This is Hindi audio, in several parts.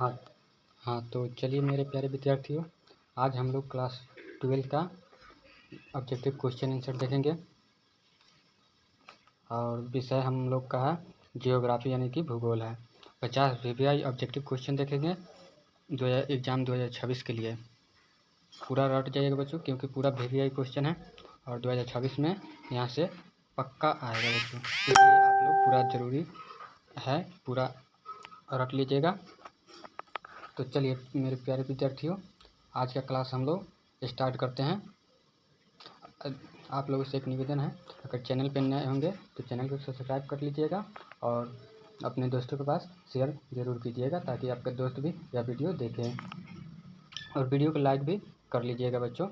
हाँ हाँ, तो चलिए मेरे प्यारे विद्यार्थियों, आज हम लोग क्लास 12 का ऑब्जेक्टिव क्वेश्चन आंसर देखेंगे और विषय हम लोग का है जियोग्राफी यानी कि भूगोल है। 50 VVI ऑब्जेक्टिव क्वेश्चन देखेंगे एग्ज़ाम 2026 के लिए। पूरा रट जाइएगा बच्चों, क्योंकि पूरा VVI क्वेश्चन है और 2026 में यहाँ से पक्का आएगा बच्चों, इसलिए आप लोग पूरा ज़रूरी है, पूरा रट लीजिएगा। तो चलिए मेरे प्यारे विद्यार्थियों, आज का क्लास हम लोग स्टार्ट करते हैं। आप लोगों से एक निवेदन है, अगर चैनल पर नए होंगे तो चैनल को सब्सक्राइब कर लीजिएगा और अपने दोस्तों के पास शेयर ज़रूर कीजिएगा, ताकि आपके दोस्त भी यह वीडियो देखें। और वीडियो को लाइक भी कर लीजिएगा बच्चों।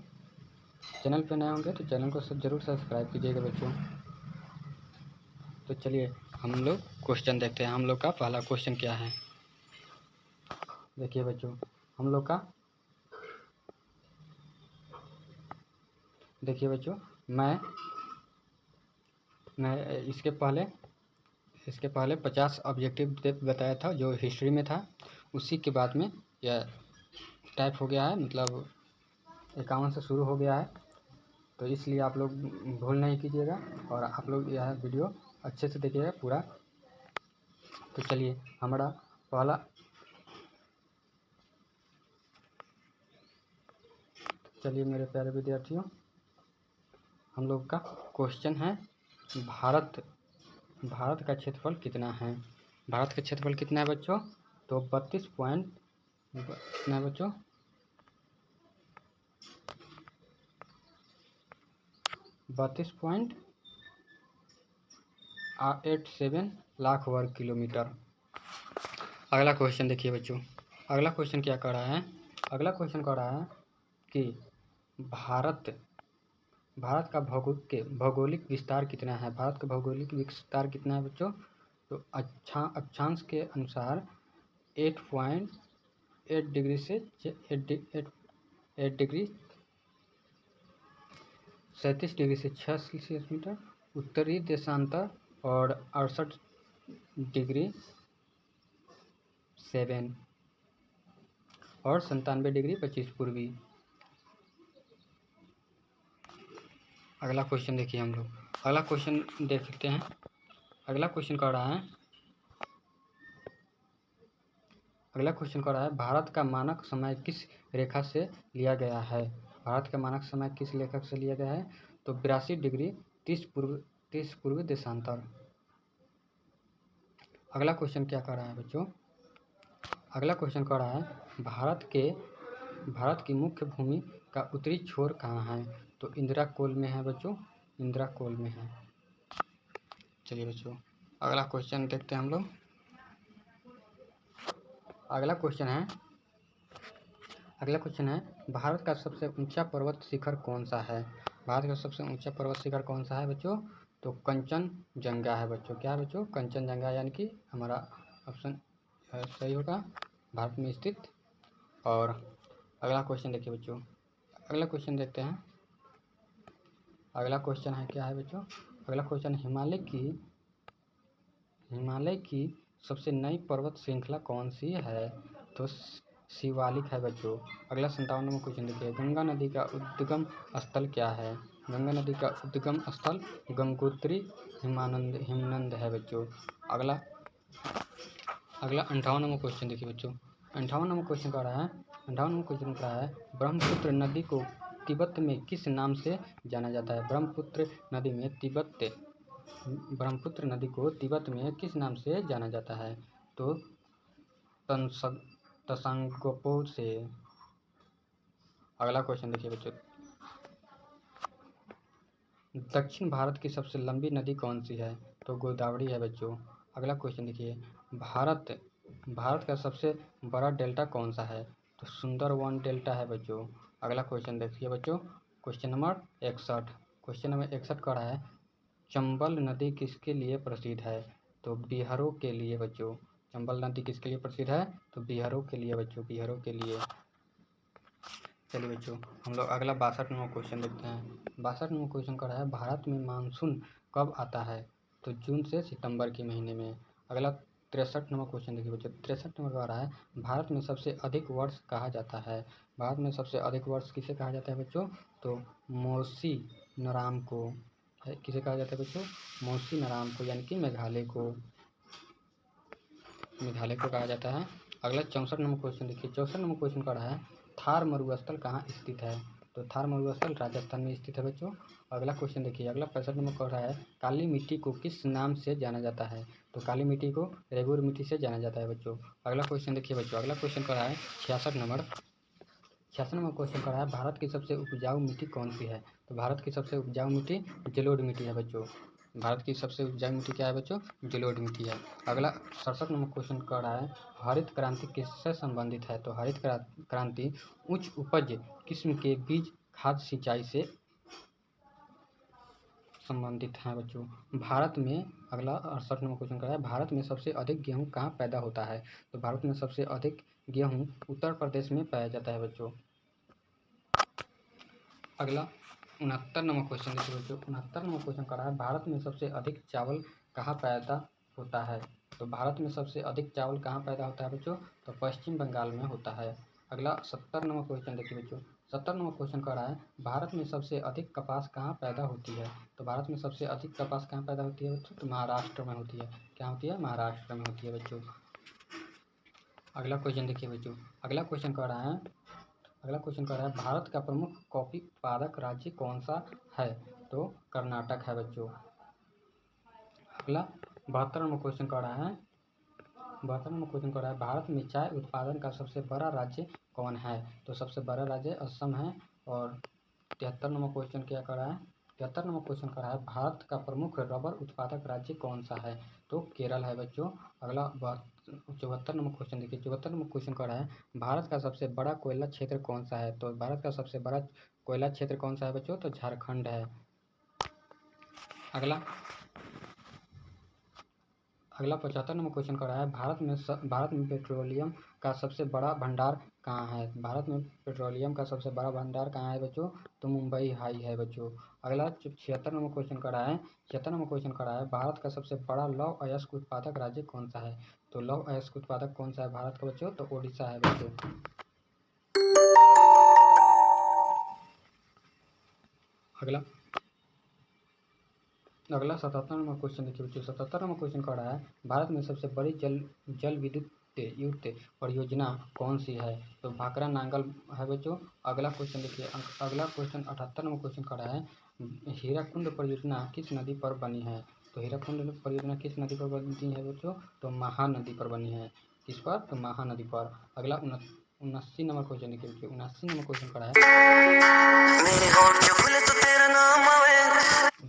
चैनल पर नए होंगे तो चैनल को ज़रूर सब्सक्राइब कीजिएगा बच्चों। तो चलिए हम लोग क्वेश्चन देखते हैं। हम लोग का पहला क्वेश्चन क्या है, देखिए बच्चों। हम लोग का देखिए बच्चों, मैं इसके पहले 50 ऑब्जेक्टिव बताया था जो हिस्ट्री में था। उसी के बाद में यह टाइप हो गया है, मतलब 51 से शुरू हो गया है। तो इसलिए आप लोग भूल नहीं कीजिएगा और आप लोग यह वीडियो अच्छे से देखिएगा पूरा। तो चलिए हमारा पहला चलिए मेरे प्यारे विद्यार्थियों, हम लोग का क्वेश्चन है भारत का क्षेत्रफल कितना है। भारत का क्षेत्रफल कितना है बच्चों? तो 32 पॉइंट कितना है बच्चों? 32.87 लाख वर्ग किलोमीटर। अगला क्वेश्चन देखिए बच्चों। अगला क्वेश्चन क्या कह रहा है? अगला क्वेश्चन कह रहा है कि भारत का भौगोलिक विस्तार कितना है। भारत का भौगोलिक विस्तार कितना है बच्चों? तो अक्षांश के अनुसार 8.8 डिग्री से 8 डिग्री 37 डिग्री से 6 सेल्सियस मीटर उत्तरी देशांतर और 68 डिग्री 7 और 97 डिग्री 25 पूर्वी। अगला क्वेश्चन देखिए हम लोग। अगला क्वेश्चन देख सकते हैं। अगला क्वेश्चन कह रहा है भारत का मानक समय किस रेखा से लिया गया है। भारत का मानक समय किस लेखक से लिया गया है? तो 82 डिग्री 30 पूर्वी देशांतर। अगला क्वेश्चन क्या कह रहा है बच्चों? अगला क्वेश्चन कह रहा है भारत की मुख्य भूमि का उत्तरी छोर कहाँ है। तो इंदिरा कोल में है बच्चों, इंदिरा कोल में है। चलिए बच्चों अगला क्वेश्चन देखते हैं हम लोग। अगला क्वेश्चन है भारत का सबसे ऊंचा पर्वत शिखर कौन सा है। भारत का सबसे ऊंचा पर्वत शिखर कौन सा है बच्चों? तो कंचनजंगा है बच्चों। क्या है बच्चों? कंचनजंगा, यानी कि हमारा ऑप्शन सही होगा, भारत में स्थित। और अगला क्वेश्चन देखिए बच्चों। अगला क्वेश्चन देखते हैं। अगला क्वेश्चन है क्या है बच्चों? अगला क्वेश्चन हिमालय की सबसे नई पर्वत श्रृंखला कौन सी है। तो शिवालिक है बच्चों। अगला 57 नंबर क्वेश्चन देखिए। गंगा नदी का उद्गम स्थल क्या है। गंगा नदी का उद्गम स्थल गंगोत्री हिमनद है बच्चों। अगला 58 नंबर क्वेश्चन देखिए बच्चों। 58 नंबर क्वेश्चन कह रहा है ब्रह्मपुत्र नदी को तिब्बत में किस नाम से जाना जाता है। ब्रह्मपुत्र नदी को तिब्बत में किस नाम से जाना जाता है। तो तसांगपो से। अगला क्वेश्चन देखिए बच्चों। दक्षिण भारत की सबसे लंबी नदी कौन सी है। तो गोदावरी है बच्चों। अगला क्वेश्चन देखिए। भारत का सबसे बड़ा डेल्टा कौन सा है। तो सुंदरवन डेल्टा है बच्चों। अगला क्वेश्चन देखिए बच्चों। क्वेश्चन नंबर 61 का रहा है चंबल नदी किसके लिए प्रसिद्ध है। तो बिहारों के लिए बच्चों। चंबल नदी किसके लिए प्रसिद्ध है। तो बिहारों के लिए बच्चों, बिहारों के लिए। चलिए बच्चों हम लोग अगला 62 नंबर क्वेश्चन देखते हैं। 62 नंबर क्वेश्चन कर रहा है भारत में मानसून कब आता है। तो जून से सितंबर के महीने में। अगला 63 नंबर क्वेश्चन देखिए बच्चों, 63 नंबर का आ रहा है, भारत में सबसे अधिक वर्ष कहा जाता है। भारत में सबसे अधिक वर्ष किसे कहा जाता है बच्चों? तो मौसी नराम को। किसे कहा जाता है बच्चों? मौसी नराम को, यानी कि मेघालय को कहा जाता है। अगला 64 नंबर क्वेश्चन देखिए, 64 नंबर क्वेश्चन का रहा है, थार मरुस्थल कहाँ स्थित है? तो थार मरुस्थल राजस्थान में स्थित है बच्चों। अगला क्वेश्चन देखिए, अगला 65 नंबर का रहा है, काली मिट्टी को किस नाम से जाना जाता है? तो काली मिट्टी को रेगुर मिट्टी से जाना जाता है बच्चों। अगला क्वेश्चन देखिए बच्चों, अगला क्वेश्चन का रहा है 66 नंबर। 66 नंबर क्वेश्चन का रहा है, भारत की सबसे उपजाऊ मिट्टी कौन सी है? तो भारत की सबसे उपजाऊ मिट्टी जलोढ़ मिट्टी है बच्चों। भारत की सबसे उपजाऊ मिट्टी क्या है बच्चों? जलोढ़ मिट्टी है। अगला 67 नंबर क्वेश्चन कर रहा है, हरित क्रांति किससे संबंधित है? तो हरित क्रांति उच्च उपज किस्म के बीज खाद सिंचाई से संबंधित है बच्चों। भारत में अगला 68 नंबर क्वेश्चन कर रहा है, भारत में सबसे अधिक गेहूँ कहाँ पैदा होता है? तो भारत में सबसे अधिक गेहूँ उत्तर प्रदेश में पाया जाता है बच्चों। अगला 69 नंबर क्वेश्चन देखिए बच्चों, 69 नंबर क्वेश्चन कर रहा है, भारत में सबसे अधिक चावल कहाँ पैदा होता है? तो भारत में सबसे अधिक चावल कहाँ पैदा होता है बच्चों? तो पश्चिम बंगाल में होता है। अगला 70 नंबर क्वेश्चन देखिए बच्चों, 70 नंबर क्वेश्चन कर रहा है, भारत में सबसे अधिक कपास कहाँ पैदा होती है? तो भारत में सबसे अधिक कपास कहाँ पैदा होती है बच्चों? तो महाराष्ट्र में होती है। क्या होती है? महाराष्ट्र में होती है बच्चों। अगला क्वेश्चन देखिए बच्चों, अगला क्वेश्चन कर रहा है, भारत का प्रमुख कॉफी उत्पादक राज्य कौन सा है? तो कर्नाटक है बच्चों। अगला 72 नंबर क्वेश्चन कर रहा है, भारत में चाय उत्पादन का सबसे बड़ा राज्य कौन है? तो सबसे बड़ा राज्य असम है। और 73 नंबर क्वेश्चन क्या कर रहा है, 73 नंबर क्वेश्चन कर रहा है, भारत का प्रमुख रबर उत्पादक राज्य कौन सा है? तो केरल है बच्चों। अगला 74 नंबर क्वेश्चन देखिए, 74 नंबर क्वेश्चन कर रहा है, भारत का सबसे बड़ा कोयला क्षेत्र कौन सा है? तो भारत का सबसे बड़ा कोयला क्षेत्र कौन सा है बच्चों? तो झारखंड है। अगला 75 नंबर क्वेश्चन कर रहा है, भारत में पेट्रोलियम का सबसे बड़ा भंडार कहाँ है? भारत में पेट्रोलियम का सबसे बड़ा भंडार कहाँ है बच्चों? तो मुंबई हाई है बच्चों। अगला 76 नंबर क्वेश्चन कर रहा है, 76 नंबर क्वेश्चन कर रहा है, भारत का सबसे बड़ा लौह अयस्क उत्पादक राज्य कौन सा है? तो लौह अयस्क उत्पादक कौन सा है भारत का बच्चों? तो ओडिशा है बच्चों। अगला 77 नंबर क्वेश्चन देखिए बच्चों, 77 नंबर क्वेश्चन कर रहा है, भारत में सबसे बड़ी जल विद्युत युक्त परियोजना कौन सी है? तो भाखड़ा नांगल है बच्चों। अगला क्वेश्चन देखिए, अगला क्वेश्चन 78 नंबर क्वेश्चन कर रहा है, हीराकुंड परियोजना किस नदी पर बनी है? तो हीराकुंड परियोजना किस नदी पर बनी है बच्चों? तो महानदी पर बनी है। किस पर? तो महानदी पर। अगला 79 नंबर क्वेश्चन देखिए बच्चों, 79 नंबर क्वेश्चन कर रहा है,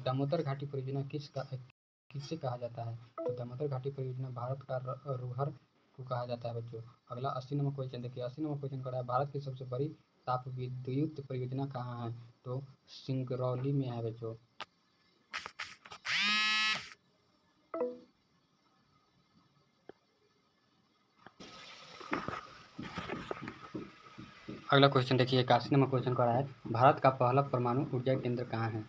दामोदर घाटी परियोजना किसे कहा जाता है? तो दामोदर घाटी परियोजना भारत का रोहर को कहा जाता है बच्चों। अगला 80 नंबर क्वेश्चन देखिए, 80 नंबर क्वेश्चन कर रहा है, भारत की सबसे बड़ी ताप विद्युत परियोजना कहाँ है? तो सिंगरौली में है बच्चों। अगला क्वेश्चन देखिए, 81 नंबर क्वेश्चन कर रहा है, भारत का पहला परमाणु ऊर्जा केंद्र कहाँ है?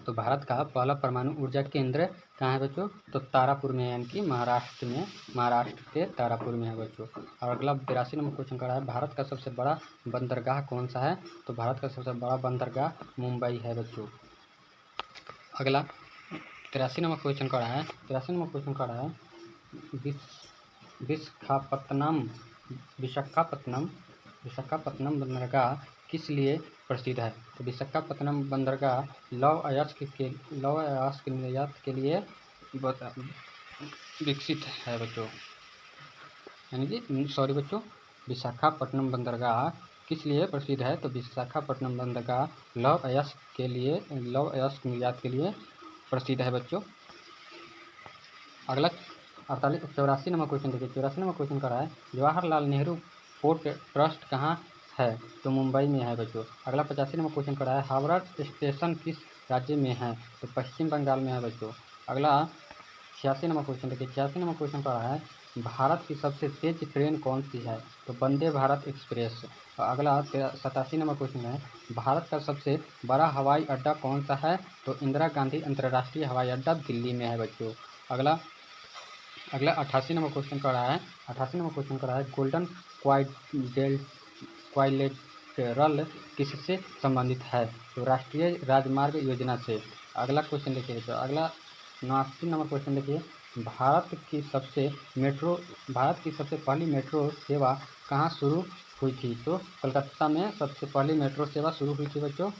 तो भारत का पहला परमाणु ऊर्जा केंद्र कहाँ है बच्चों? तो तारापुर में, यानी कि महाराष्ट्र में, महाराष्ट्र के तारापुर में है बच्चों। और अगला 82 नंबर क्वेश्चन कर रहा है, भारत का सबसे बड़ा बंदरगाह कौन सा है? तो भारत का सबसे बड़ा बंदरगाह मुंबई है बच्चों। अगला 83 नंबर क्वेश्चन कर रहा है, 83 नंबर क्वेश्चन कर रहा है, विशाखापत्तनम विशाखापत्तनम बंदरगाह किस लिए प्रसिद्ध है? तो विशाखापत्तनम बंदरगाह लौह अयस्क निर्यात के लिए विकसित है बच्चों। यानी कि सॉरी बच्चों, विशाखापट्टनम बंदरगाह किस लिए प्रसिद्ध है? तो विशाखापट्टनम बंदरगाह लौह अयस्क निर्यात के लिए प्रसिद्ध है बच्चों। अगला 84 नंबर क्वेश्चन देखिए, 84 नंबर क्वेश्चन कर रहा है, जवाहरलाल नेहरू पोर्ट ट्रस्ट कहाँ है? तो मुंबई में है बच्चों। अगला 85 नंबर क्वेश्चन कर रहा है, हावड़ा स्टेशन किस राज्य में है? तो पश्चिम बंगाल में है बच्चों। अगला 86 नंबर क्वेश्चन देखिए, 86 नंबर क्वेश्चन कर रहा है, भारत की सबसे तेज ट्रेन कौन सी है? तो वंदे भारत एक्सप्रेस। अगला 87 नंबर क्वेश्चन है, भारत का सबसे बड़ा हवाई अड्डा कौन सा है? तो इंदिरा गांधी अंतर्राष्ट्रीय हवाई अड्डा दिल्ली में है बच्चों। अगला अगला 88 नंबर क्वेश्चन का रहा है। 88 नंबर क्वेश्चन का रहा है गोल्डन क्वाड्रिलेटरल किससे संबंधित है? तो राष्ट्रीय राजमार्ग योजना से। अगला क्वेश्चन देखिए, तो अगला 89 नंबर क्वेश्चन देखिए, भारत की सबसे पहली मेट्रो सेवा कहाँ शुरू हुई थी? तो कलकत्ता में सबसे पहली मेट्रो सेवा शुरू हुई थी बच्चों।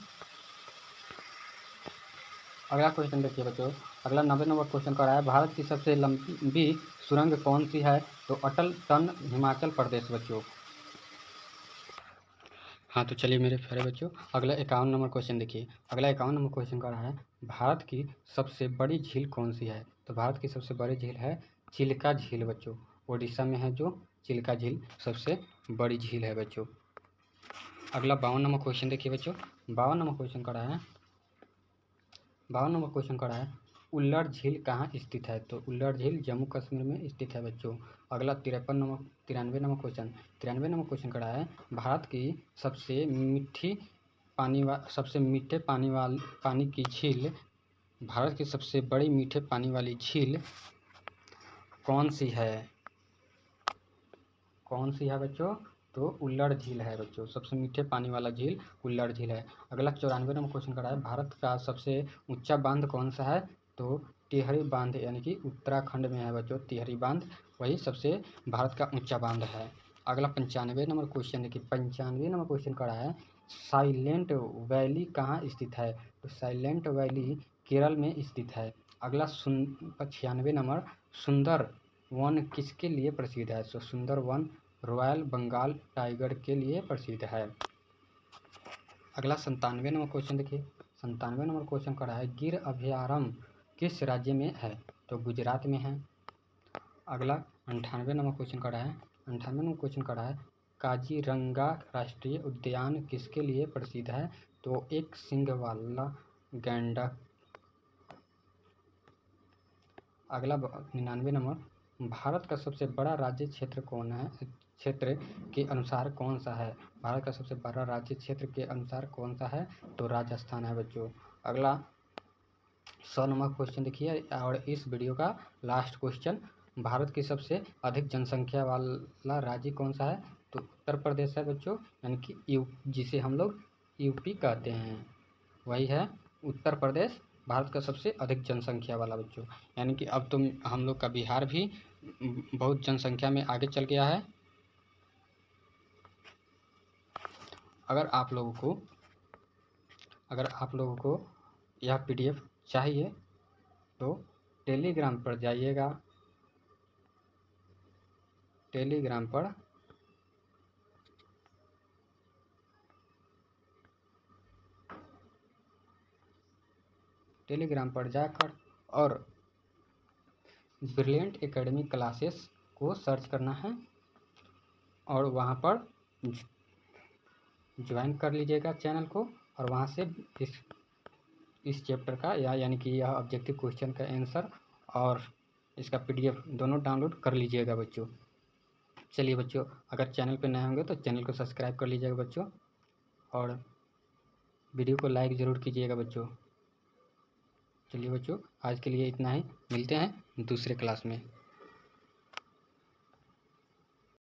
अगला क्वेश्चन देखिए बच्चों, अगला 90 नंबर क्वेश्चन का रहा है भारत की सबसे लंबी सुरंग कौन सी है? तो अटल टनल, हिमाचल प्रदेश बच्चों। हाँ तो चलिए मेरे प्यारे बच्चों, अगला 51 नंबर क्वेश्चन देखिए। अगला 51 नंबर क्वेश्चन का रहा है भारत की सबसे बड़ी झील कौन सी है? तो भारत की सबसे बड़ी झील है चिल्का झील बच्चों। उड़ीसा में है जो चिल्का झील सबसे बड़ी झील है बच्चों। अगला 52 नंबर क्वेश्चन देखिए बच्चों। 52 नंबर क्वेश्चन का रहा है 52 नंबर क्वेश्चन का रहा है उल्लड़ झील कहाँ स्थित है? तो उल्लड़ झील जम्मू कश्मीर में स्थित है बच्चों। अगला 93 नंबर क्वेश्चन का रहा है भारत की सबसे मीठे पानी की झील, भारत की सबसे बड़ी मीठे पानी वाली झील कौन सी है? कौन सी है बच्चों? तो उल्लड़ झील है बच्चों। सबसे मीठे पानी वाला झील उल्लड़ झील है। अगला 94 नंबर क्वेश्चन का रहा है भारत का सबसे ऊंचा बांध कौन सा है? तो टिहरी बांध, यानी कि उत्तराखंड में है बच्चों टिहरी बांध, वही सबसे भारत का ऊंचा बांध है। अगला 95 नंबर क्वेश्चन देखिए। 95 नंबर क्वेश्चन का रहा है साइलेंट वैली कहाँ स्थित है? तो साइलेंट वैली केरल में स्थित है। अगला 96 नंबर सुंदर वन किसके लिए प्रसिद्ध है? तो सुंदर वन रॉयल बंगाल टाइगर के लिए प्रसिद्ध है। अगला 97 नंबर क्वेश्चन देखिए। 97 नंबर क्वेश्चन का रहा है गिर अभयारण्य किस राज्य में है? तो गुजरात में है। अगला 98 नंबर क्वेश्चन का रहा है 98 नंबर क्वेश्चन का रहा है काजीरंगा राष्ट्रीय उद्यान किसके लिए प्रसिद्ध है? तो एक सींग वाला गैंडा। अगला 99 नंबर भारत का सबसे बड़ा राज्य क्षेत्र कौन है? क्षेत्र के अनुसार कौन सा है? भारत का सबसे बड़ा राज्य क्षेत्र के अनुसार कौन सा है? तो राजस्थान है बच्चों। अगला 100 नंबर क्वेश्चन देखिए, और इस वीडियो का लास्ट क्वेश्चन, भारत की सबसे अधिक जनसंख्या वाला राज्य कौन सा है? तो उत्तर प्रदेश है बच्चों, यानी कि जिसे हम लोग यूपी कहते हैं, वही है उत्तर प्रदेश, भारत का सबसे अधिक जनसंख्या वाला बच्चों। यानी कि अब तो हम लोग का बिहार भी बहुत जनसंख्या में आगे चल गया है। अगर आप लोगों को यह पीडीएफ चाहिए तो टेलीग्राम पर जाइएगा। टेलीग्राम पर जाकर और ब्रिलियंट एकेडमी क्लासेस को सर्च करना है और वहाँ पर ज्वाइन कर लीजिएगा चैनल को, और वहाँ से इस चैप्टर का यानी कि यह ऑब्जेक्टिव क्वेश्चन का आंसर और इसका पीडीएफ दोनों डाउनलोड कर लीजिएगा बच्चों। चलिए बच्चों, अगर चैनल पर नए होंगे तो चैनल को सब्सक्राइब कर लीजिएगा बच्चों, और वीडियो को लाइक ज़रूर कीजिएगा बच्चों। चलिए बच्चों, आज के लिए इतना ही, मिलते हैं दूसरे क्लास में।